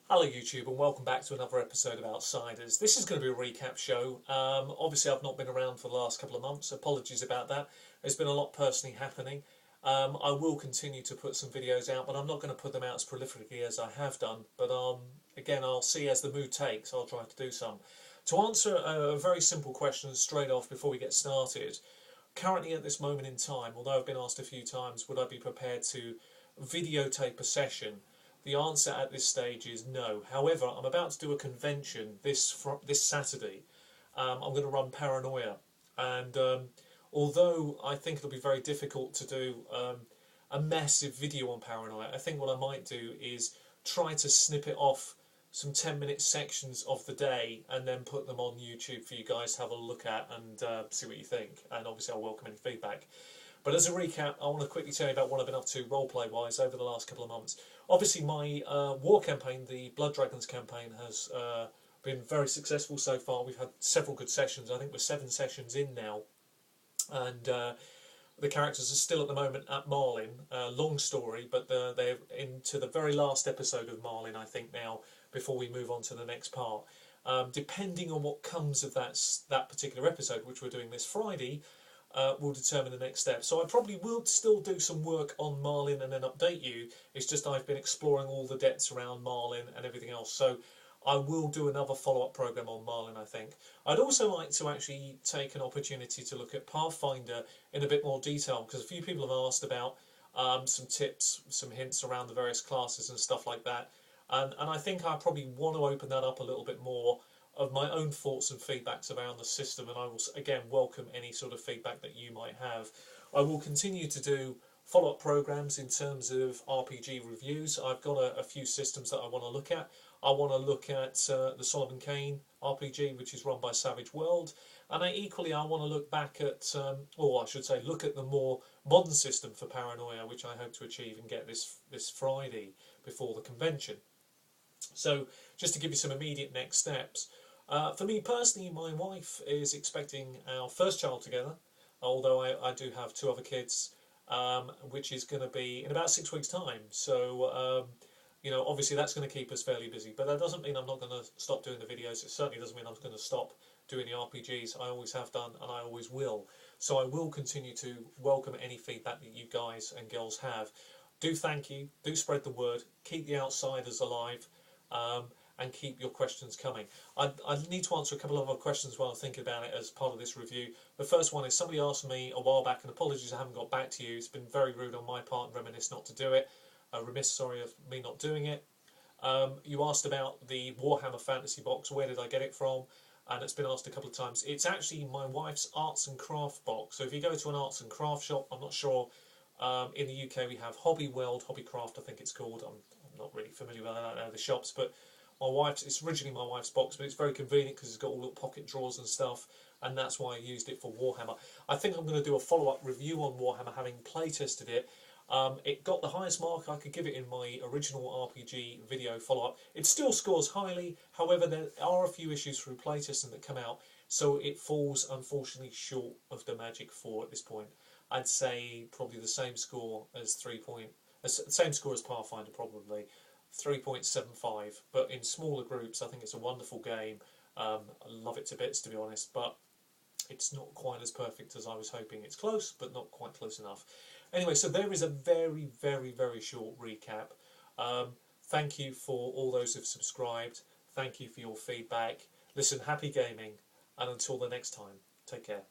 Hello YouTube and welcome back to another episode of Outsiders. This is going to be a recap show. Obviously I've not been around for the last couple of months, apologies about that. There's been a lot personally happening. I will continue to put some videos out, but I'm not going to put them out as prolifically as I have done. But again, I'll see as the mood takes, I'll try to do some. To answer a very simple question straight off before we get started, currently at this moment in time, although I've been asked a few times, would I be prepared to videotape a session? The answer at this stage is no. However, I'm about to do a convention this Saturday. I'm going to run Paranoia, and although I think it'll be very difficult to do a massive video on Paranoia, I think what I might do is try to snip it off some 10-minute sections of the day and then put them on YouTube for you guys to have a look at and see what you think. And obviously I'll welcome any feedback. But as a recap, I want to quickly tell you about what I've been up to roleplay-wise over the last couple of months. Obviously, my war campaign, the Blood Dragons campaign, has been very successful so far. We've had several good sessions. I think we're 7 sessions in now. And the characters are still at the moment at Marlin. Long story, but they're into the very last episode of Marlin, I think, now, before we move on to the next part. Depending on what comes of that particular episode, which we're doing this Friday, will determine the next step. So I probably will still do some work on Marlin and then update you. It's just I've been exploring all the depths around Marlin and everything else. So I will do another follow-up program on Marlin, I think. I'd also like to actually take an opportunity to look at Pathfinder in a bit more detail, because a few people have asked about some tips, some hints around the various classes and stuff like that. And I think I probably want to open that up a little bit more, of my own thoughts and feedbacks around the system, and I will again welcome any sort of feedback that you might have. I will continue to do follow-up programs in terms of RPG reviews. I've got a few systems that I want to look at. I want to look at the Solomon Kane RPG, which is run by Savage World, and I want to look back at, or I should say, look at the more modern system for Paranoia, which I hope to achieve and get this Friday before the convention. So, just to give you some immediate next steps. For me personally, my wife is expecting our first child together, although I do have 2 other kids, which is going to be in about 6 weeks' time. So, obviously that's going to keep us fairly busy. But that doesn't mean I'm not going to stop doing the videos. It certainly doesn't mean I'm going to stop doing the RPGs. I always have done, and I always will. So I will continue to welcome any feedback that you guys and girls have. Do thank you. Do spread the word. Keep the Outsiders alive. And keep your questions coming. I need to answer a couple of other questions while I'm thinking about it as part of this review. The first one is, somebody asked me a while back, and apologies I haven't got back to you. It's been very rude on my part and remiss not to do it. Remiss of me not doing it. You asked about the Warhammer Fantasy box. Where did I get it from? And it's been asked a couple of times. It's actually my wife's arts and craft box. So if you go to an arts and craft shop, I'm not sure. In the UK we have Hobby World, Hobbycraft I think it's called. I'm not really familiar with the shops, but it's originally my wife's box, but it's very convenient because it's got all little pocket drawers and stuff, and that's why I used it for Warhammer. I think I'm going to do a follow-up review on Warhammer, having play-tested it. It got the highest mark I could give it in my original RPG video follow-up. It still scores highly, however there are a few issues through playtesting that come out, so it falls unfortunately short of the Magic 4 at this point. I'd say probably the same score as same score as Pathfinder probably. 3.75, but in smaller groups I think it's a wonderful game. I love it to bits, to be honest, but it's not quite as perfect as I was hoping. It's close, but not quite close enough. Anyway, so there is a very, very, very short recap. Thank you for all those who've subscribed. Thank you for your feedback. Listen, happy gaming, and until the next time, take care.